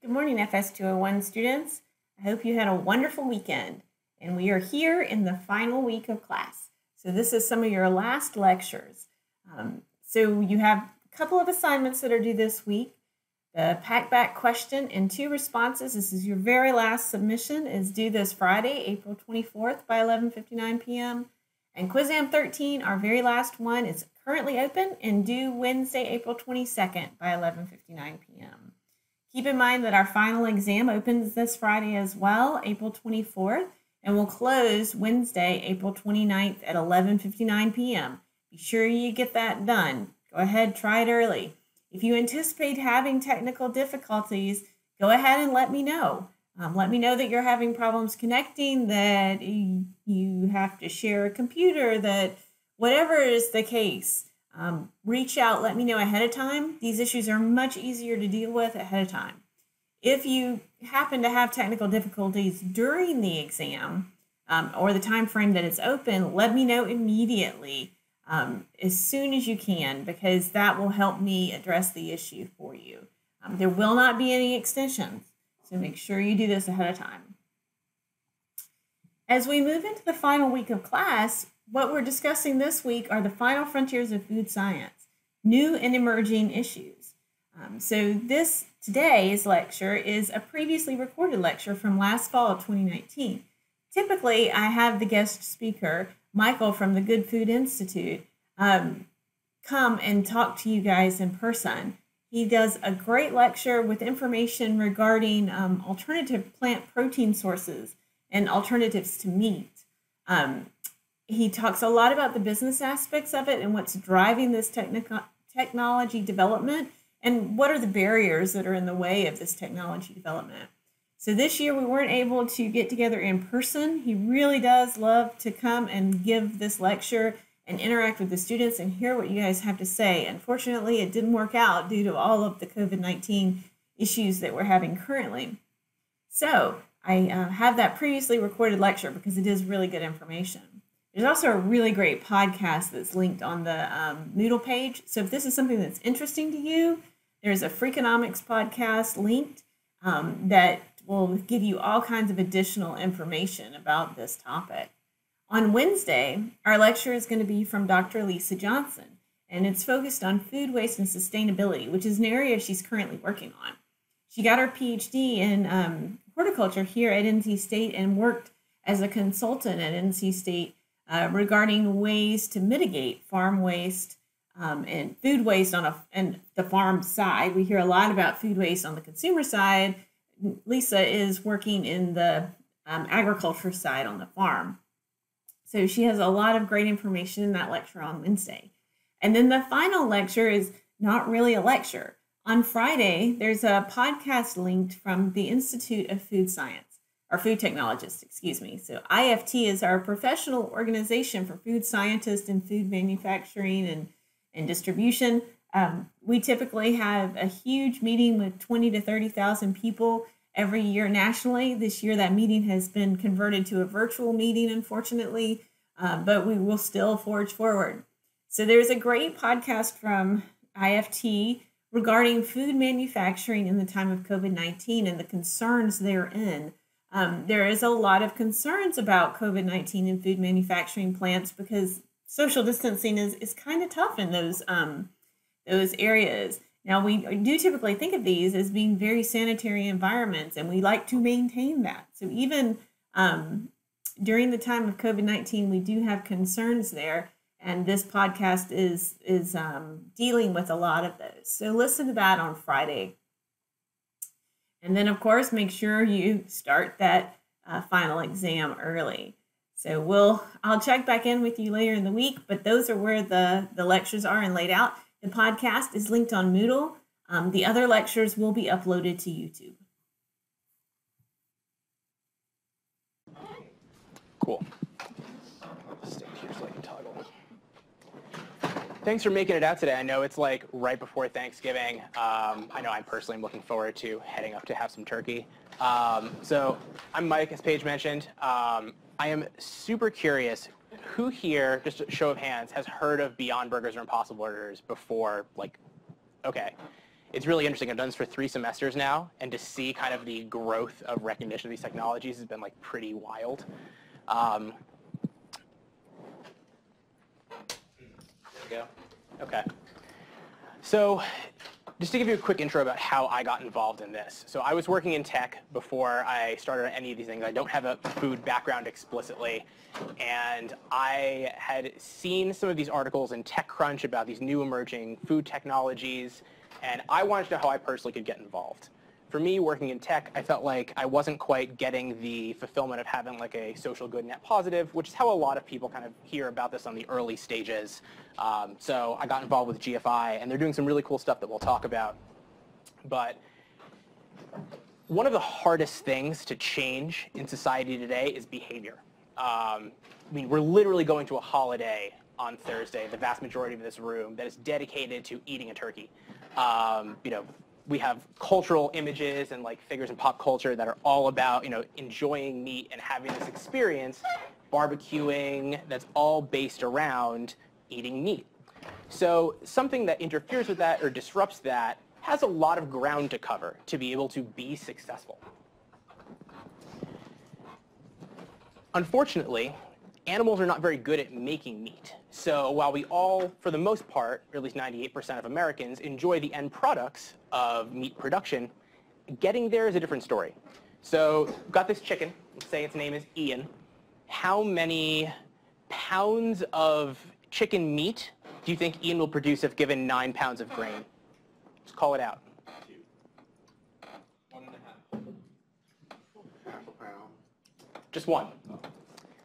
Good morning, FS201 students. I hope you had a wonderful weekend, and we are here in the final week of class. So this is some of your last lectures. So you have a couple of assignments that are due this week. The pack back question and 2 responses. This is your very last submission. Is due this Friday, April 24th by 11:59 p.m. And Quizam 13, our very last one, is currently open and due Wednesday, April 22nd by 11:59 p.m. Keep in mind that our final exam opens this Friday as well, April 24th, and will close Wednesday, April 29th at 11:59 p.m. Be sure you get that done. Go ahead, try it early. If you anticipate having technical difficulties, go ahead and let me know. Let me know that you're having problems connecting, that you have to share a computer, that whatever is the case, reach out, let me know ahead of time. These issues are much easier to deal with ahead of time. If you happen to have technical difficulties during the exam or the time frame that it's open, let me know immediately as soon as you can, because that will help me address the issue for you. There will not be any extensions, so make sure you do this ahead of time. As we move into the final week of class, what we're discussing this week are the final frontiers of food science, new and emerging issues. So today's lecture is a previously recorded lecture from last fall of 2019. Typically, I have the guest speaker, Michael from the Good Food Institute, come and talk to you guys in person. He does a great lecture with information regarding alternative plant protein sources and alternatives to meat. He talks a lot about the business aspects of it and what's driving this technology development and what are the barriers that are in the way of this technology development. So this year we weren't able to get together in person. He really does love to come and give this lecture and interact with the students and hear what you guys have to say. Unfortunately, it didn't work out due to all of the COVID-19 issues that we're having currently. So I have that previously recorded lecture because it is really good information. There's also a really great podcast that's linked on the Moodle page. So if this is something that's interesting to you, there's a Freakonomics podcast linked that will give you all kinds of additional information about this topic. On Wednesday, our lecture is going to be from Dr. Lisa Johnson, and it's focused on food waste and sustainability, which is an area she's currently working on. She got her PhD in horticulture here at NC State and worked as a consultant at NC State regarding ways to mitigate farm waste and food waste on the farm side. We hear a lot about food waste on the consumer side. Lisa is working in the agriculture side on the farm. So she has a lot of great information in that lecture on Wednesday. And then the final lecture is not really a lecture. On Friday, there's a podcast linked from the Institute of Food Science, or Food Technologists, excuse me. So IFT is our professional organization for food scientists and food manufacturing and distribution. We typically have a huge meeting with 20 to 30,000 people every year nationally. This year, that meeting has been converted to a virtual meeting, unfortunately, but we will still forge forward. So there's a great podcast from IFT regarding food manufacturing in the time of COVID-19 and the concerns therein. There is a lot of concerns about COVID-19 in food manufacturing plants because social distancing is kind of tough in those areas. Now, we do typically think of these as being very sanitary environments, and we like to maintain that. So even during the time of COVID-19, we do have concerns there, and this podcast is dealing with a lot of those. So listen to that on Friday. And then, of course, make sure you start that final exam early. So I'll check back in with you later in the week, but those are where the lectures are and laid out. The podcast is linked on Moodle. The other lectures will be uploaded to YouTube. Cool. Stay here so I can toggle. Thanks for making it out today. I know it's like right before Thanksgiving. I know I personally am looking forward to heading up to have some turkey. So I'm Mike, as Paige mentioned. I am super curious. Who here, just a show of hands, has heard of Beyond Burgers or Impossible Burgers before? Okay. it's really interesting. I've done this for 3 semesters now, and to see kind of the growth of recognition of these technologies has been like pretty wild. There we go. Okay. So just to give you a quick intro about how I got involved in this. So I was working in tech before I started on any of these things. I don't have a food background explicitly. And I had seen some of these articles in TechCrunch about these new emerging food technologies. And I wanted to know how I personally could get involved. For me, working in tech, I felt like I wasn't quite getting the fulfillment of having like a social good net positive, which is how a lot of people kind of hear about this on the early stages. So I got involved with GFI, and they're doing some really cool stuff that we'll talk about. But one of the hardest things to change in society today is behavior. I mean, we're literally going to a holiday on Thursday, the vast majority of this room, that is dedicated to eating a turkey. You know, we have cultural images and like figures in pop culture that are all about, you know, enjoying meat and having this experience, barbecuing, that's all based around eating meat. So something that interferes with that or disrupts that has a lot of ground to cover to be able to be successful. Unfortunately, animals are not very good at making meat. So while we all, for the most part, or at least 98% of Americans, enjoy the end products of meat production, getting there is a different story. So we've got this chicken. Let's say its name is Ian. How many pounds of chicken meat do you think Ian will produce if given 9 pounds of grain? Let's call it out. 2. 1.5. Half a pound. Just 1.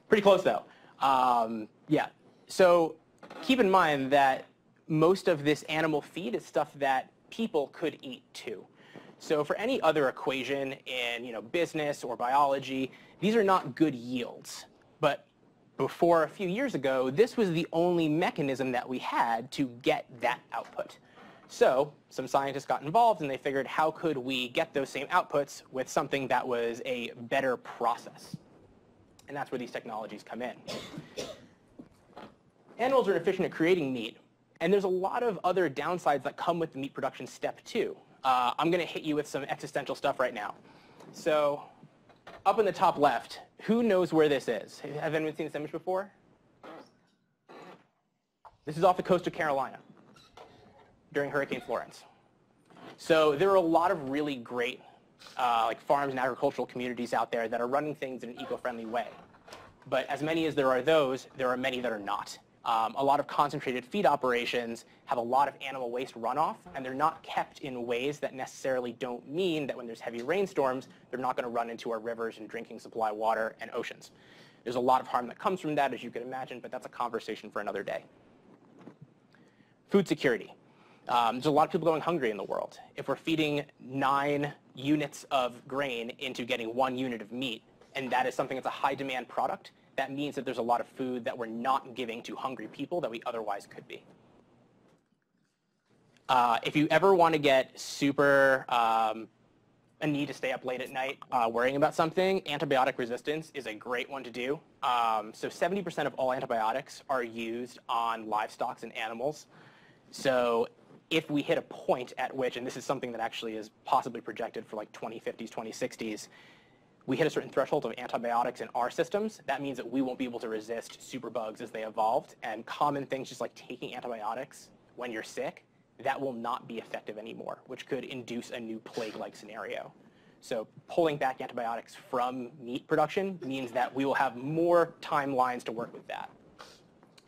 Pretty close, though. Yeah. So keep in mind that most of this animal feed is stuff that people could eat too. So for any other equation in, you know, business or biology, these are not good yields. But before a few years ago, this was the only mechanism that we had to get that output. So some scientists got involved and they figured, how could we get those same outputs with something that was a better process? And that's where these technologies come in. Animals are efficient at creating meat, and there's a lot of other downsides that come with the meat production step too. I'm going to hit you with some existential stuff right now. So up in the top left, who knows where this is? Have anyone seen this image before? This is off the coast of Carolina during Hurricane Florence. So there are a lot of really great like farms and agricultural communities out there that are running things in an eco-friendly way. But as many as there are those, there are many that are not. A lot of concentrated feed operations have a lot of animal waste runoff, and they're not kept in ways that necessarily don't mean that when there's heavy rainstorms, they're not going to run into our rivers and drinking supply water and oceans. There's a lot of harm that comes from that, as you can imagine, but that's a conversation for another day. Food security. There's a lot of people going hungry in the world. If we're feeding 9 units of grain into getting 1 unit of meat, and that is something that's a high demand product, that means that there's a lot of food that we're not giving to hungry people that we otherwise could be. If you ever want to get super a need to stay up late at night worrying about something, antibiotic resistance is a great one to do. So 70% of all antibiotics are used on livestock and animals. So if we hit a point at which, and this is something that actually is possibly projected for like 2050s, 2060s, we hit a certain threshold of antibiotics in our systems, that means that we won't be able to resist superbugs as they evolved. And common things just like taking antibiotics when you're sick, that will not be effective anymore, which could induce a new plague-like scenario. So pulling back antibiotics from meat production means that we will have more timelines to work with that.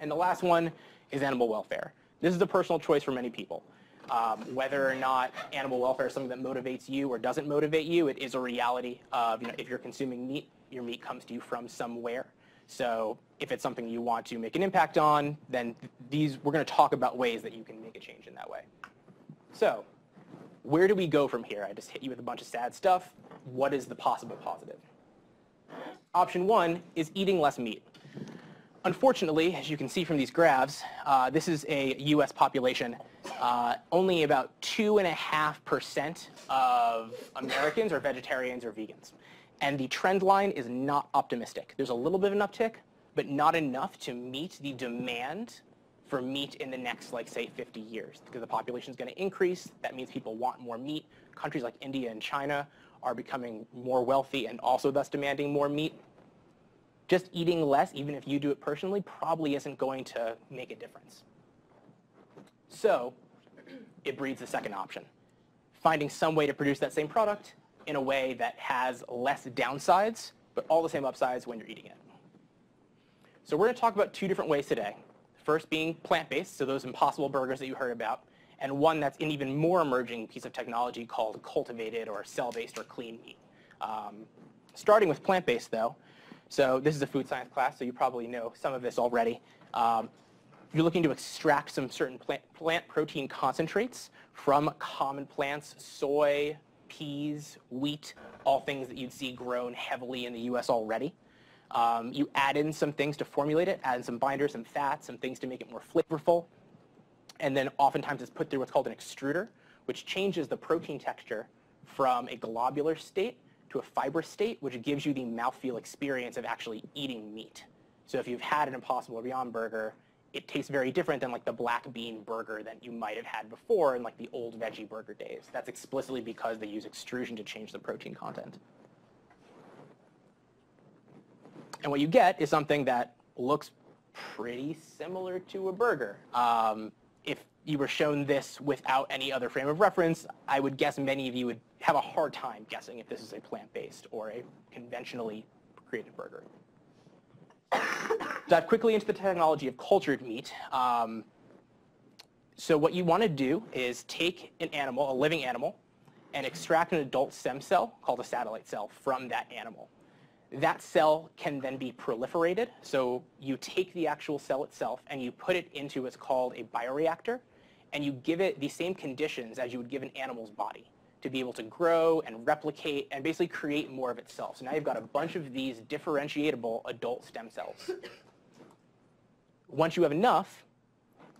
And the last one is animal welfare. This is a personal choice for many people. Whether or not animal welfare is something that motivates you or doesn't motivate you, it is a reality of, you know, if you're consuming meat, your meat comes to you from somewhere. So if it's something you want to make an impact on, then we're going to talk about ways that you can make a change in that way. So where do we go from here? I just hit you with a bunch of sad stuff. What is the possible positive? Option 1 is eating less meat. Unfortunately, as you can see from these graphs, this is a US population. Only about 2.5% of Americans are vegetarians or vegans. And the trend line is not optimistic. There's a little bit of an uptick, but not enough to meet the demand for meat in the next, like, say, 50 years. Because the population is going to increase. That means people want more meat. Countries like India and China are becoming more wealthy and also thus demanding more meat. Just eating less, even if you do it personally, probably isn't going to make a difference. So it breeds the second option, finding some way to produce that same product in a way that has less downsides, but all the same upsides when you're eating it. So we're going to talk about two different ways today. First being plant-based, so those Impossible Burgers that you heard about, and one that's an even more emerging piece of technology called cultivated or cell-based or clean meat. Starting with plant-based, though, so this is a food science class, so you probably know some of this already. You're looking to extract some certain plant protein concentrates from common plants, soy, peas, wheat, all things that you'd see grown heavily in the US already. You add in some things to formulate it, add in some binders, some fats, some things to make it more flavorful. And then oftentimes it's put through what's called an extruder, which changes the protein texture from a globular state to a fibrous state, which gives you the mouthfeel experience of actually eating meat. So if you've had an Impossible Beyond burger, it tastes very different than like the black bean burger that you might have had before in like the old veggie burger days. That's explicitly because they use extrusion to change the protein content. And what you get is something that looks pretty similar to a burger. If you were shown this without any other frame of reference, I would guess many of you would have a hard time guessing if this is a plant-based or a conventionally created burger. Dive quickly into the technology of cultured meat. So what you want to do is take an animal, a living animal, and extract an adult stem cell called a satellite cell from that animal. That cell can then be proliferated. So you take the actual cell itself and you put it into what's called a bioreactor, and you give it the same conditions as you would give an animal's body to be able to grow and replicate and basically create more of itself. So now you've got a bunch of these differentiatable adult stem cells. Once you have enough,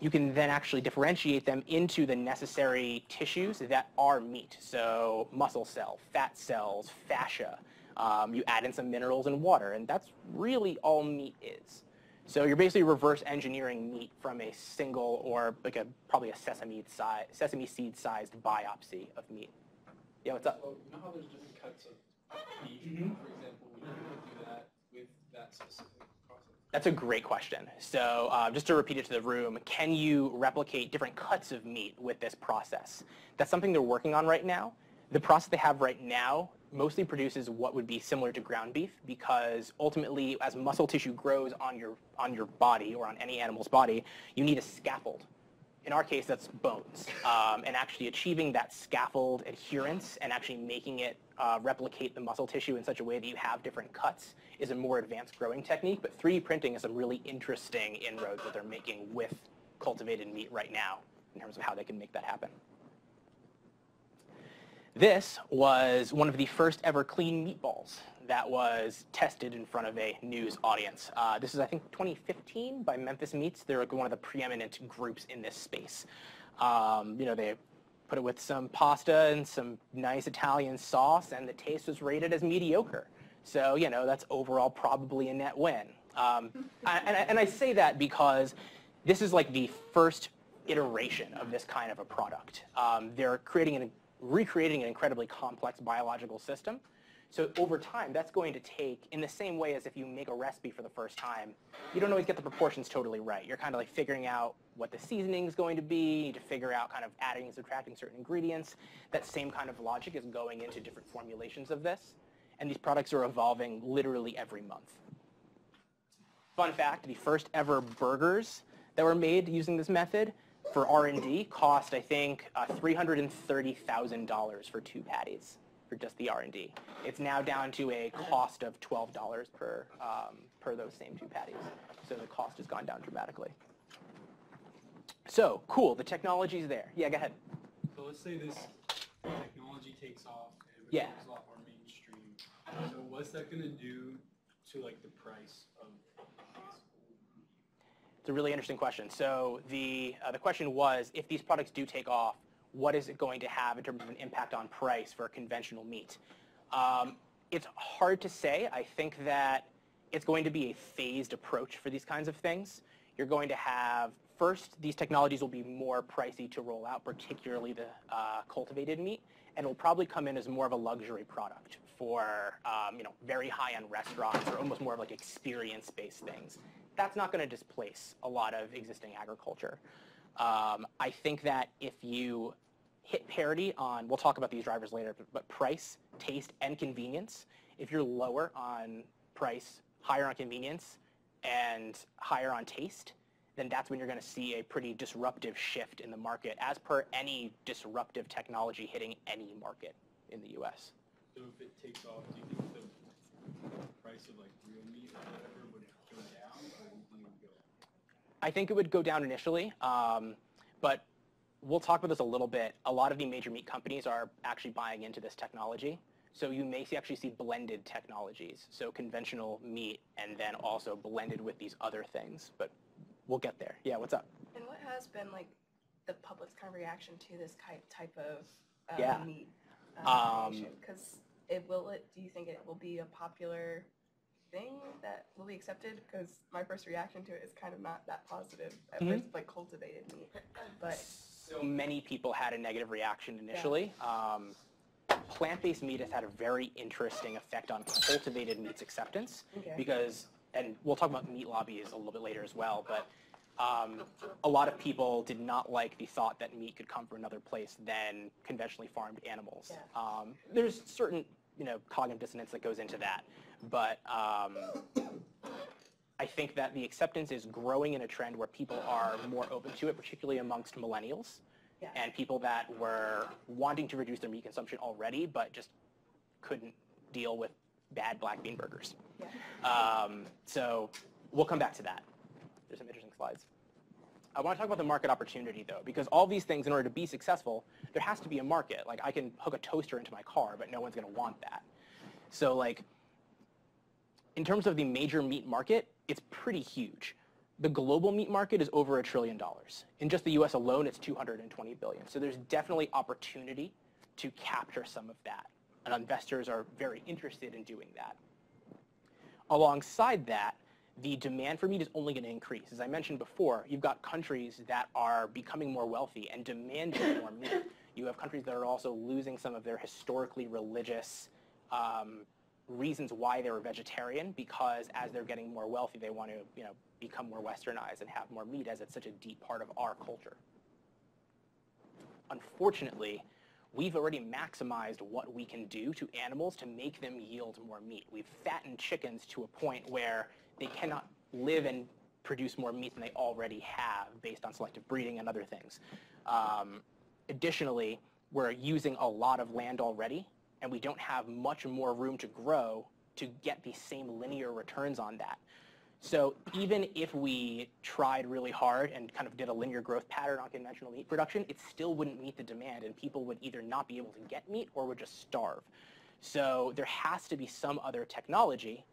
you can then actually differentiate them into the necessary tissues that are meat. So muscle cell, fat cells, fascia. You add in some minerals and water, and that's really all meat is. So you're basically reverse engineering meat from a single or like probably a sesame seed sized biopsy of meat. Yeah, what's up? So you know how there's different cuts of beef, for example, would you do that with that specific process? That's a great question. So just to repeat it to the room, can you replicate different cuts of meat with this process? That's something they're working on right now. The process they have right now mostly produces what would be similar to ground beef, because ultimately as muscle tissue grows on your body or on any animal's body, you need a scaffold. In our case, that's bones. And actually achieving that scaffold adherence and actually making it replicate the muscle tissue in such a way that you have different cuts is a more advanced growing technique. But 3D printing is some really interesting inroads that they're making with cultivated meat right now in terms of how they can make that happen. This was one of the first ever clean meatballs that was tested in front of a news audience. This is, I think, 2015 by Memphis Meats. They're like one of the preeminent groups in this space. They put it with some pasta and some nice Italian sauce, and the taste was rated as mediocre. So, that's overall probably a net win. And I say that because this is like the first iteration of this kind of a product. They're recreating an incredibly complex biological system. So over time, that's going to take, in the same way as if you make a recipe for the first time, you don't always get the proportions totally right. You're kind of like figuring out what the seasoning is going to be, you need to figure out kind of adding and subtracting certain ingredients. That same kind of logic is going into different formulations of this. And these products are evolving literally every month. Fun fact, the first ever burgers that were made using this method for R&D cost, I think, $330,000 for 2 patties for just the R&D. It's now down to a cost of $12 per those same 2 patties. So the cost has gone down dramatically. So, cool, the technology's there. Yeah, go ahead. So let's say this technology takes off and Yeah. becomes a lot more mainstream. So what's that going to do to like the price of, I guess, It's a really interesting question. So the question was, if these products do take off, what is it going to have in terms of an impact on price for conventional meat? It's hard to say. I think that it's going to be a phased approach for these kinds of things. You're going to have first, these technologies will be more pricey to roll out, particularly the cultivated meat, and it will probably come in as more of a luxury product for very high-end restaurants or almost more of like experience-based things. That's not going to displace a lot of existing agriculture. I think that if you hit parity on, we'll talk about these drivers later, but price, taste, and convenience, if you're lower on price, higher on convenience, and higher on taste, then that's when you're going to see a pretty disruptive shift in the market, as per any disruptive technology hitting any market in the U.S. So if it takes off, do you think the price of like real meat or whatever would go down, or do you think it would go up? I think it would go down initially, but we'll talk about this a little bit. A lot of the major meat companies are actually buying into this technology. So you may actually see blended technologies, so conventional meat and then also blended with these other things. But we'll get there. Yeah, what's up? And what has been like the public's kind of reaction to this type of meat Because do you think it will be a popular thing that will be accepted? Because my first reaction to it is kind of not that positive at first, like cultivated meat. But so many people had a negative reaction initially. Yeah. Plant-based meat has had a very interesting effect on cultivated meat's acceptance because, and we'll talk about meat lobbies a little bit later as well, but a lot of people did not like the thought that meat could come from another place than conventionally farmed animals. Yeah. There's certain, cognitive dissonance that goes into that, but I think that the acceptance is growing in a trend where people are more open to it, particularly amongst millennials. Yeah. And people that were wanting to reduce their meat consumption already, but just couldn't deal with bad black bean burgers. Yeah. So we'll come back to that. There's some interesting slides. I want to talk about the market opportunity, though, because all these things, in order to be successful, there has to be a market. Like, I can hook a toaster into my car, but no one's going to want that. So, like, in terms of the major meat market, it's pretty huge. The global meat market is over $1 trillion. In just the US alone, it's $220 billion. So there's definitely opportunity to capture some of that. And investors are very interested in doing that. Alongside that, the demand for meat is only going to increase. As I mentioned before, you've got countries that are becoming more wealthy and demanding more meat. You have countries that are also losing some of their historically religious reasons why they were vegetarian, because as they're getting more wealthy, they want to, become more westernized and have more meat, as it's such a deep part of our culture. Unfortunately, we've already maximized what we can do to animals to make them yield more meat. We've fattened chickens to a point where they cannot live and produce more meat than they already have based on selective breeding and other things. Additionally, we're using a lot of land already, and we don't have much more room to grow to get the same linear returns on that. So even if we tried really hard and kind of did a linear growth pattern on conventional meat production, it still wouldn't meet the demand, and people would either not be able to get meat or would just starve. So there has to be some other technology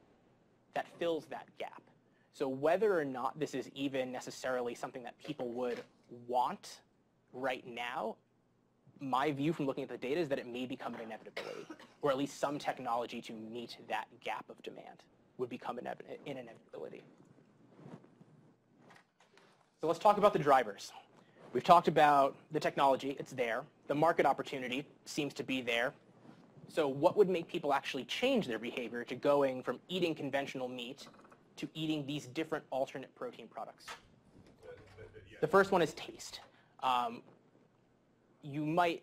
that fills that gap. So whether or not this is even necessarily something that people would want right now, my view from looking at the data is that it may become an inevitability, or at least some technology to meet that gap of demand would become an inevitability. So let's talk about the drivers. We've talked about the technology, it's there. The market opportunity seems to be there. So what would make people actually change their behavior to going from eating conventional meat to eating these different alternate protein products? The first one is taste. You might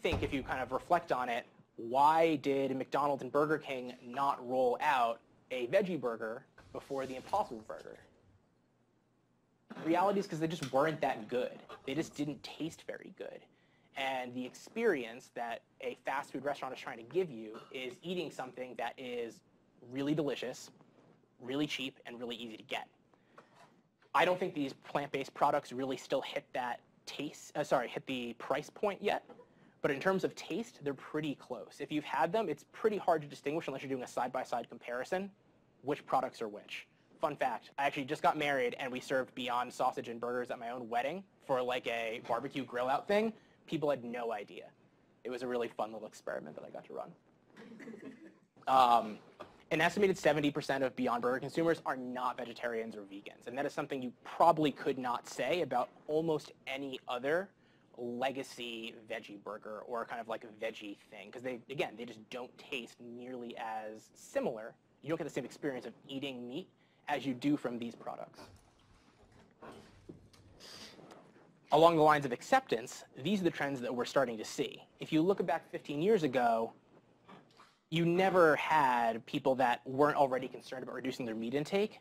think, if you kind of reflect on it, why did McDonald's and Burger King not roll out a veggie burger before the Impossible Burger? The reality is because they just weren't that good. They just didn't taste very good. And the experience that a fast food restaurant is trying to give you is eating something that is really delicious, really cheap, and really easy to get. I don't think these plant-based products really still hit that hit the price point yet. But in terms of taste, they're pretty close. If you've had them, it's pretty hard to distinguish unless you're doing a side-by-side comparison which products are which. Fun fact, I actually just got married and we served Beyond sausage and burgers at my own wedding for like a barbecue grill out thing. People had no idea. It was a really fun little experiment that I got to run. An estimated 70% of Beyond Burger consumers are not vegetarians or vegans, and that is something you probably could not say about almost any other legacy veggie burger or kind of like a veggie thing, because they just don't taste nearly as similar. You don't get the same experience of eating meat as you do from these products. Along the lines of acceptance, these are the trends that we're starting to see. If you look back 15 years ago, you never had people that weren't already concerned about reducing their meat intake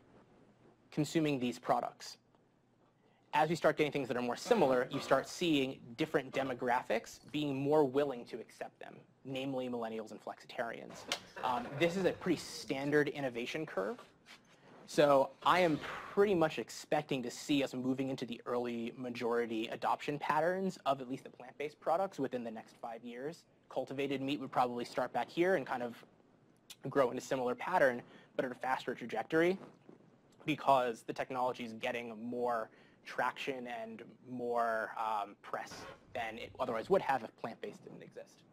consuming these products. As we start getting things that are more similar, you start seeing different demographics being more willing to accept them, namely millennials and flexitarians. This is a pretty standard innovation curve. So I am pretty much expecting to see us moving into the early majority adoption patterns of at least the plant-based products within the next 5 years. Cultivated meat would probably start back here and kind of grow in a similar pattern, but at a faster trajectory because the technology is getting more traction and more press than it otherwise would have if plant-based didn't exist.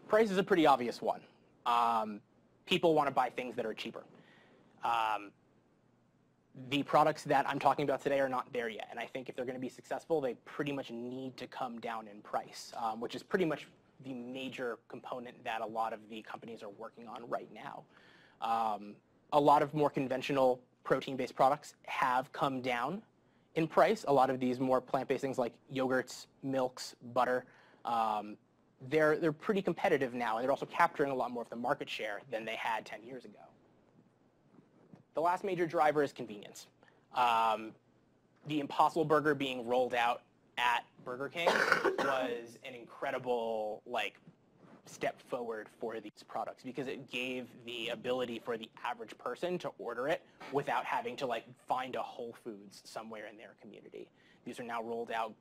Price is a pretty obvious one. People want to buy things that are cheaper. The products that I'm talking about today are not there yet, and I think if they're going to be successful, they pretty much need to come down in price, which is pretty much the major component that a lot of the companies are working on right now. A lot of more conventional protein-based products have come down in price. A lot of these more plant-based things like yogurts, milks, butter, they're pretty competitive now, and they're also capturing a lot more of the market share than they had 10 years ago. The last major driver is convenience. The Impossible Burger being rolled out at Burger King was an incredible step forward for these products because it gave the ability for the average person to order it without having to find a Whole Foods somewhere in their community. These are now rolled out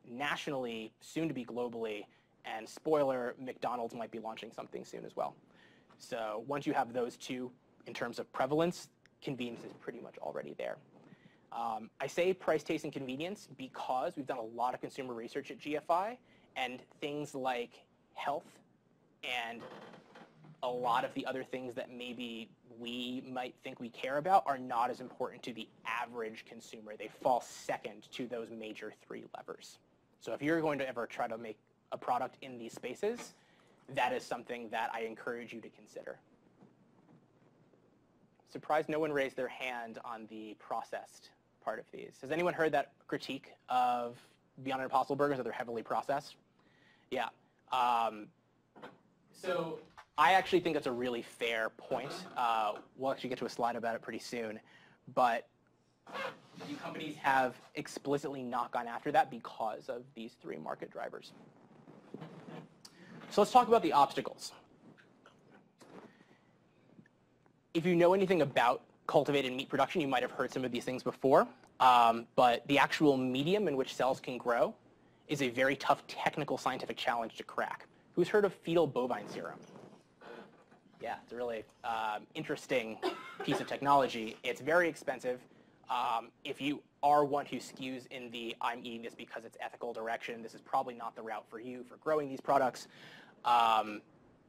nationally, soon to be globally, and spoiler, McDonald's might be launching something soon as well. So once you have those two in terms of prevalence, convenience is pretty much already there. I say price, taste, and convenience because we've done a lot of consumer research at GFI, and things like health and a lot of the other things that maybe we might think we care about are not as important to the average consumer. They fall second to those major three levers. So if you're going to ever try to make a product in these spaces, that is something that I encourage you to consider. Surprised no one raised their hand on the processed part of these. Has anyone heard that critique of Beyond Impossible Burgers that they're heavily processed? Yeah. So I actually think that's a really fair point. We'll actually get to a slide about it pretty soon. But the companies have explicitly not gone after that because of these three market drivers. So let's talk about the obstacles. If you know anything about cultivated meat production, you might have heard some of these things before. But the actual medium in which cells can grow is a very tough technical scientific challenge to crack. Who's heard of fetal bovine serum? Yeah, it's a really interesting piece of technology. It's very expensive. If you are one who skews in the I'm eating this because it's ethical direction, this is probably not the route for you for growing these products.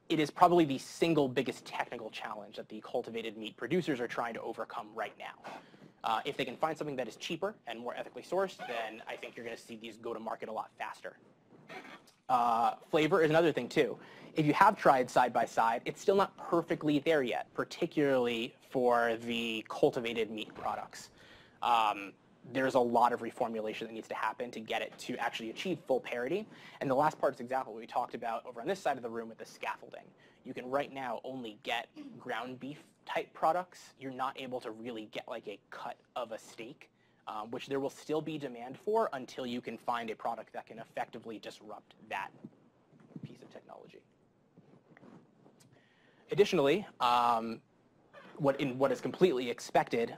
It is probably the single biggest technical challenge that the cultivated meat producers are trying to overcome right now. If they can find something that is cheaper and more ethically sourced, then I think you're going to see these go to market a lot faster. Flavor is another thing too. If you have tried side by side, it's still not perfectly there yet, particularly for the cultivated meat products. There's a lot of reformulation that needs to happen to get it to actually achieve full parity. And the last part is exactly what we talked about over on this side of the room with the scaffolding. You can right now only get ground beef type products. You're not able to really get like a cut of a steak, which there will still be demand for until you can find a product that can effectively disrupt that piece of technology. Additionally, what is completely expected,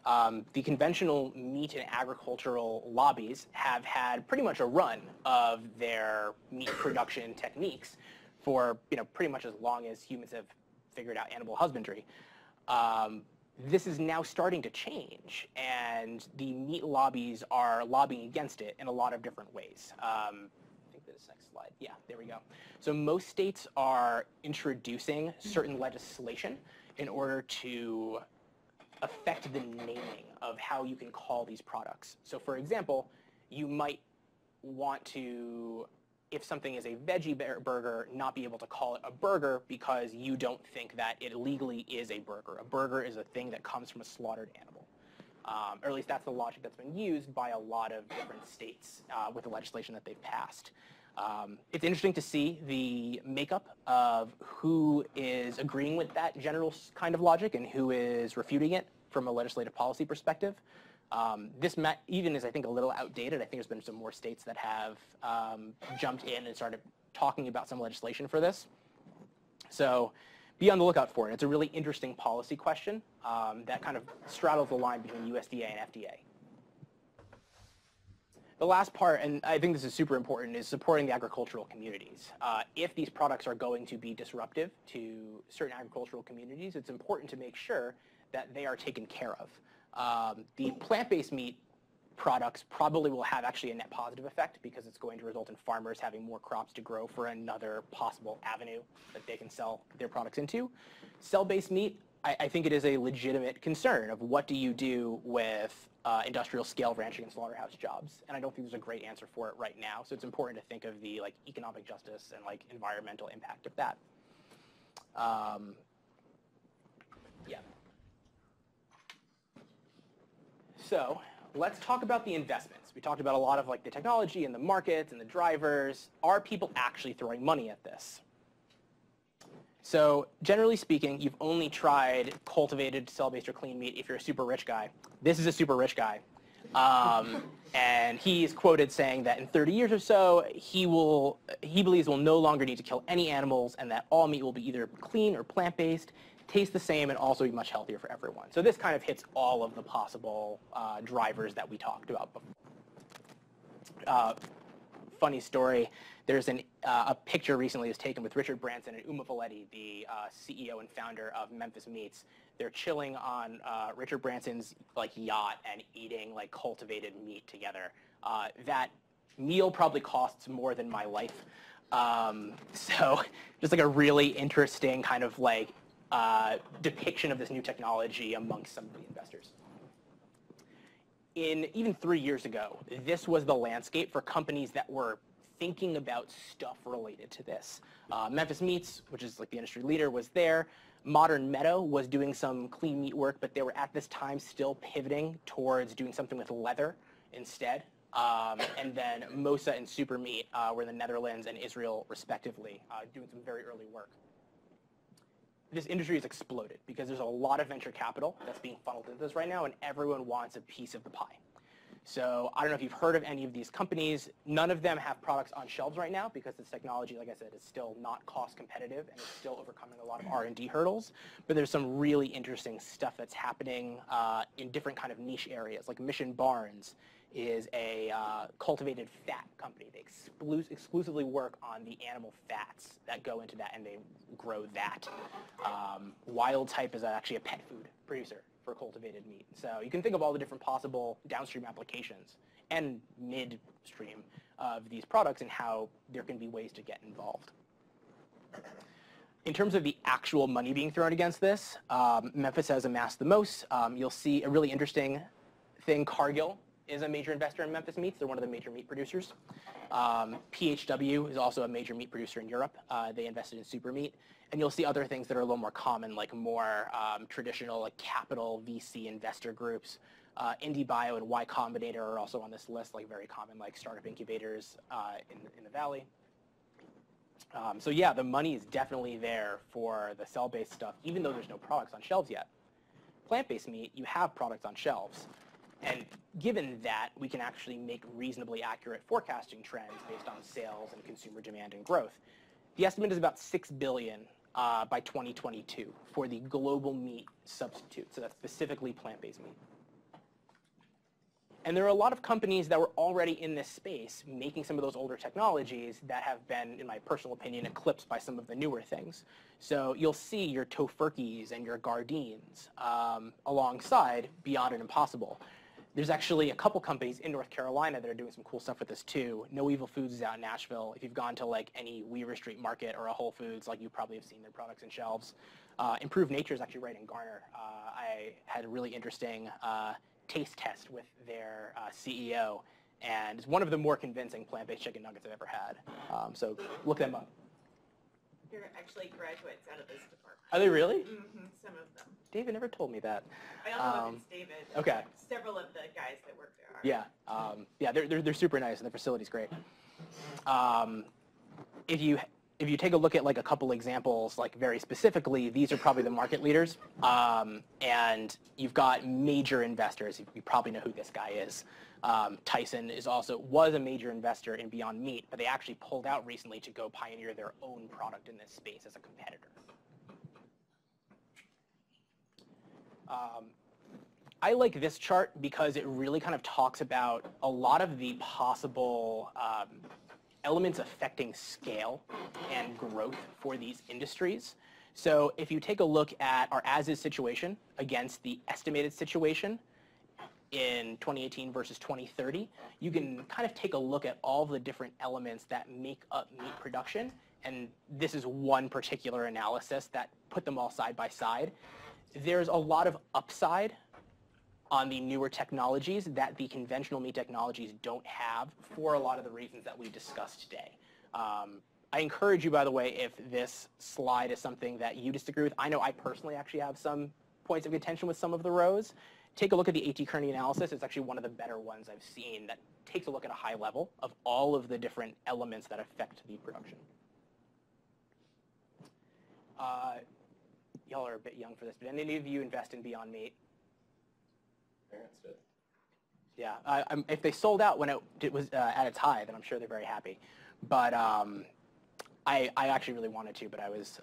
the conventional meat and agricultural lobbies have had pretty much a run of their meat production techniques for pretty much as long as humans have figured out animal husbandry. This is now starting to change, and the meat lobbies are lobbying against it in a lot of different ways. I think that this next slide? Yeah, there we go. So most states are introducing certain legislation in order to affect the naming of how you can call these products. So for example, you might want to, if something is a veggie burger, not be able to call it a burger because you don't think that it legally is a burger. A burger is a thing that comes from a slaughtered animal. Or at least that's the logic that's been used by a lot of different states with the legislation that they've passed. It's interesting to see the makeup of who is agreeing with that general kind of logic and who is refuting it from a legislative policy perspective. This even is, I think, a little outdated. I think there's been some more states that have jumped in and started talking about some legislation for this. So be on the lookout for it. It's a really interesting policy question that kind of straddles the line between USDA and FDA. The last part, and I think this is super important, is supporting the agricultural communities. If these products are going to be disruptive to certain agricultural communities, it's important to make sure that they are taken care of. The plant-based meat products probably will have actually a net positive effect because it's going to result in farmers having more crops to grow for another possible avenue that they can sell their products into. Cell-based meat, I think it is a legitimate concern of what do you do with industrial scale ranching and slaughterhouse jobs. And I don't think there's a great answer for it right now. So it's important to think of the economic justice and environmental impact of that. Yeah. So let's talk about the investments. We talked about a lot of the technology and the markets and the drivers. Are people actually throwing money at this? So generally speaking, you've only tried cultivated, cell-based, or clean meat if you're a super rich guy. This is a super rich guy. And he's quoted saying that in 30 years or so, he believes we'll no longer need to kill any animals and that all meat will be either clean or plant-based, taste the same, and also be much healthier for everyone. So this kind of hits all of the possible drivers that we talked about before. Funny story, there's a picture recently was taken with Richard Branson and Uma Valetti, the CEO and founder of Memphis Meats. They're chilling on Richard Branson's yacht and eating cultivated meat together. That meal probably costs more than my life. So just a really interesting kind of depiction of this new technology amongst some of the investors. Even 3 years ago, this was the landscape for companies that were thinking about stuff related to this. Memphis Meats, which is the industry leader, was there. Modern Meadow was doing some clean meat work, but they were at this time still pivoting towards doing something with leather instead. And then Mosa and Super Meat were in the Netherlands and Israel, respectively, doing some very early work. This industry has exploded because there's a lot of venture capital that's being funneled into this right now, and everyone wants a piece of the pie. So I don't know if you've heard of any of these companies. None of them have products on shelves right now because this technology, like I said, is still not cost competitive and is still overcoming a lot of R&D hurdles. But there's some really interesting stuff that's happening in different kind of niche areas. Like Mission Barns is a cultivated fat company. They exclusively work on the animal fats that go into that, and they grow that. Wild Type is actually a pet food producer for cultivated meat. So you can think of all the different possible downstream applications and midstream of these products and how there can be ways to get involved. In terms of the actual money being thrown against this, Memphis has amassed the most. You'll see a really interesting thing. Cargill is a major investor in Memphis Meats. They're one of the major meat producers. PHW is also a major meat producer in Europe. They invested in Super Meat. And you'll see other things that are a little more common, like more traditional capital VC investor groups. IndieBio and Y Combinator are also on this list, very common startup incubators in the Valley. So yeah, the money is definitely there for the cell-based stuff, even though there's no products on shelves yet. Plant-based meat, you have products on shelves. And given that, we can actually make reasonably accurate forecasting trends based on sales and consumer demand and growth. The estimate is about $6 billion by 2022 for the global meat substitute, so that's specifically plant-based meat. And there are a lot of companies that were already in this space making some of those older technologies that have been, in my personal opinion, eclipsed by some of the newer things. So you'll see your Tofurkeys and your Gardeins alongside Beyond and Impossible. There's actually a couple companies in North Carolina that are doing some cool stuff with this too. No Evil Foods is out in Nashville. If you've gone to like any Weaver Street Market or a Whole Foods, like you probably have seen their products in shelves. Improved Nature is actually right in Garner. I had a really interesting taste test with their CEO, and it's one of the more convincing plant-based chicken nuggets I've ever had. So look them up. They're actually graduates out of this department. Are they really? Mm-hmm, some of them. David never told me that. I don't know if it's David. Okay. Several of the guys that work there are. Yeah, yeah, they're super nice, and the facility's great. If you take a look at like a couple examples, like very specifically, these are probably the market leaders, and you've got major investors. You probably know who this guy is. Tyson was a major investor in Beyond Meat, but they actually pulled out recently to go pioneer their own product in this space as a competitor. I like this chart because it really kind of talks about a lot of the possible elements affecting scale and growth for these industries. So if you take a look at our as-is situation against the estimated situation in 2018 versus 2030, you can kind of take a look at all the different elements that make up meat production. And this is one particular analysis that put them all side by side. There's a lot of upside on the newer technologies that the conventional meat technologies don't have for a lot of the reasons that we discussed today. I encourage you, by the way, if this slide is something that you disagree with. I know I personally actually have some points of contention with some of the rows. Take a look at the A.T. Kearney analysis. It's actually one of the better ones I've seen that takes a look at a high level of all of the different elements that affect the production. Y'all are a bit young for this, but any of you invest in Beyond Meat? Parents did. Yeah, if they sold out when it was at its high, then I'm sure they're very happy. But I actually really wanted to, but I was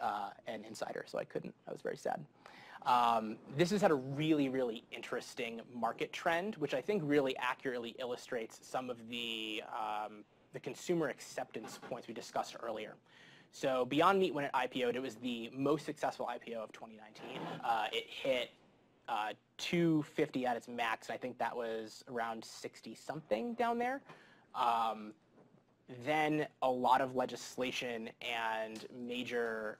an insider, so I couldn't. I was very sad. This has had a really, really interesting market trend, which I think really accurately illustrates some of the consumer acceptance points we discussed earlier. So Beyond Meat, when it IPO'd, it was the most successful IPO of 2019. It hit $250 at its max, and I think that was around 60-something down there. Then a lot of legislation and major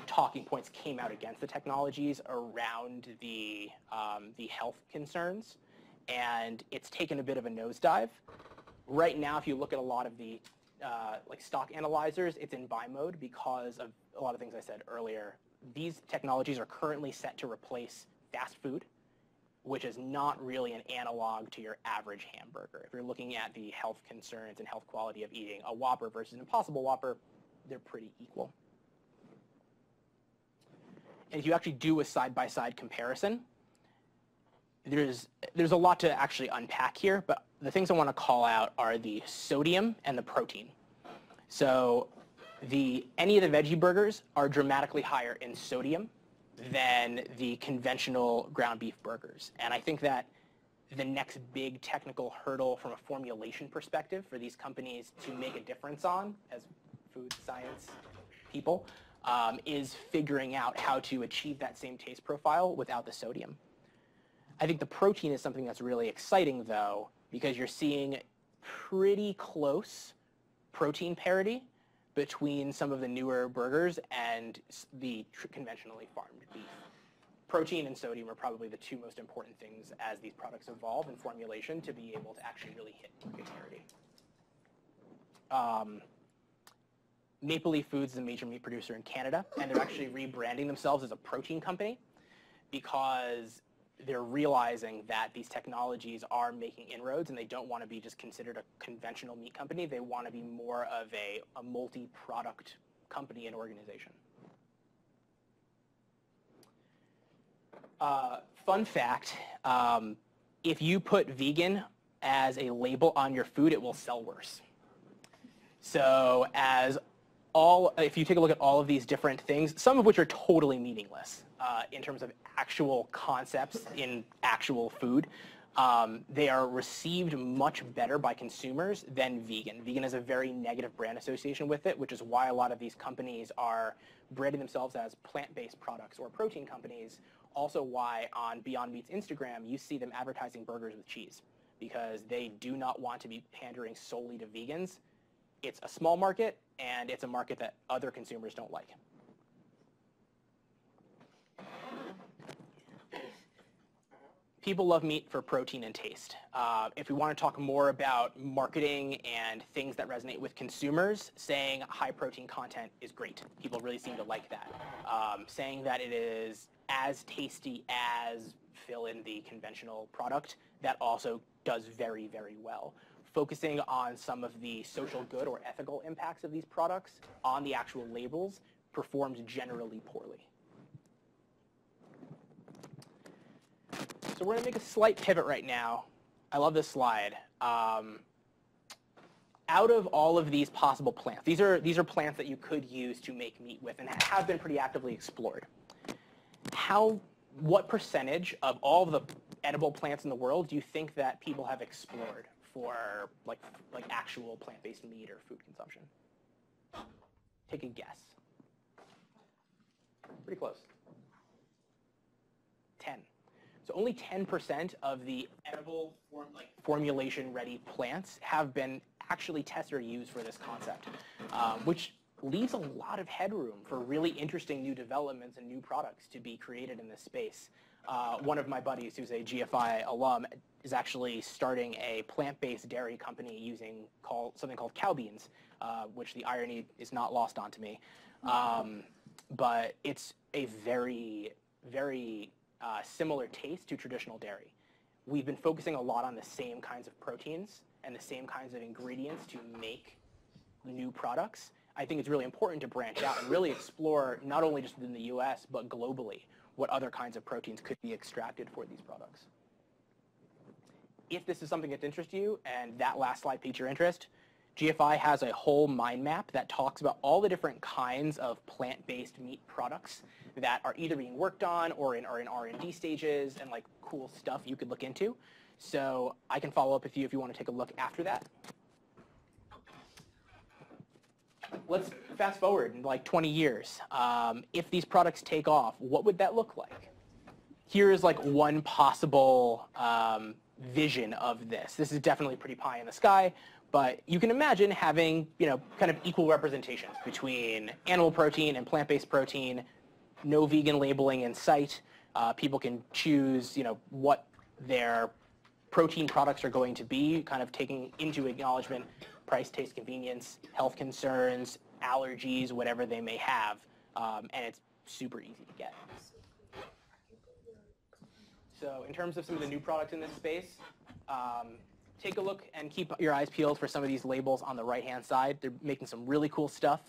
talking points came out against the technologies around the health concerns, and it's taken a bit of a nosedive. Right now, if you look at a lot of the stock analyzers, it's in buy mode because of a lot of things I said earlier. These technologies are currently set to replace fast food, which is not really an analog to your average hamburger. If you're looking at the health concerns and health quality of eating a Whopper versus an Impossible Whopper, they're pretty equal. And if you actually do a side-by-side comparison, there's a lot to actually unpack here, but the things I want to call out are the sodium and the protein. So any of the veggie burgers are dramatically higher in sodium than the conventional ground beef burgers. And I think that the next big technical hurdle from a formulation perspective for these companies to make a difference on, as food science people, is figuring out how to achieve that same taste profile without the sodium. I think the protein is something that's really exciting, though, because you're seeing pretty close protein parity between some of the newer burgers and the conventionally farmed beef. Protein and sodium are probably the two most important things as these products evolve in formulation to be able to actually really hit market parity. Maple Leaf Foods is a major meat producer in Canada, and they're actually rebranding themselves as a protein company because they're realizing that these technologies are making inroads, and they don't want to be just considered a conventional meat company. They want to be more of a multi-product company and organization. Fun fact, if you put vegan as a label on your food, it will sell worse. So if you take a look at all of these different things, some of which are totally meaningless in terms of actual concepts in actual food, they are received much better by consumers than vegan. Vegan has a very negative brand association with it, which is why a lot of these companies are branding themselves as plant-based products or protein companies, also why on Beyond Meat's Instagram you see them advertising burgers with cheese, because they do not want to be pandering solely to vegans. It's a small market, and it's a market that other consumers don't like. People love meat for protein and taste. If we want to talk more about marketing and things that resonate with consumers, saying high protein content is great. People really seem to like that. Saying that it is as tasty as fill in the conventional product, that also does very, very well. Focusing on some of the social good or ethical impacts of these products on the actual labels performs generally poorly. So we're going to make a slight pivot right now. I love this slide. Out of all of these possible plants, these are plants that you could use to make meat with and have been pretty actively explored. What percentage of all of the edible plants in the world do you think that people have explored for like actual plant-based meat or food consumption? Take a guess. Pretty close. 10. So only 10% of the edible formulation-ready plants have been actually tested or used for this concept, which leaves a lot of headroom for really interesting new developments and new products to be created in this space. One of my buddies, who's a GFI alum, is actually starting a plant-based dairy company using something called cow beans, which the irony is not lost onto me. But it's a very, very similar taste to traditional dairy. We've been focusing a lot on the same kinds of proteins and the same kinds of ingredients to make new products. I think it's really important to branch out and really explore, not only just within the US, but globally, what other kinds of proteins could be extracted for these products. If this is something that interests you, and that last slide piqued your interest, GFI has a whole mind map that talks about all the different kinds of plant-based meat products that are either being worked on or are in R&D stages, and like cool stuff you could look into. So I can follow up with you if you want to take a look after that. Let's fast forward in like 20 years. If these products take off, what would that look like? Here's like one possible vision of this. This is definitely pretty pie in the sky, but you can imagine having, kind of equal representation between animal protein and plant-based protein, no vegan labeling in sight. People can choose, what their protein products are going to be, kind of taking into acknowledgement price, taste, convenience, health concerns, allergies, whatever they may have, and it's super easy to get. So in terms of some of the new products in this space, take a look and keep your eyes peeled for some of these labels on the right-hand side. They're making some really cool stuff.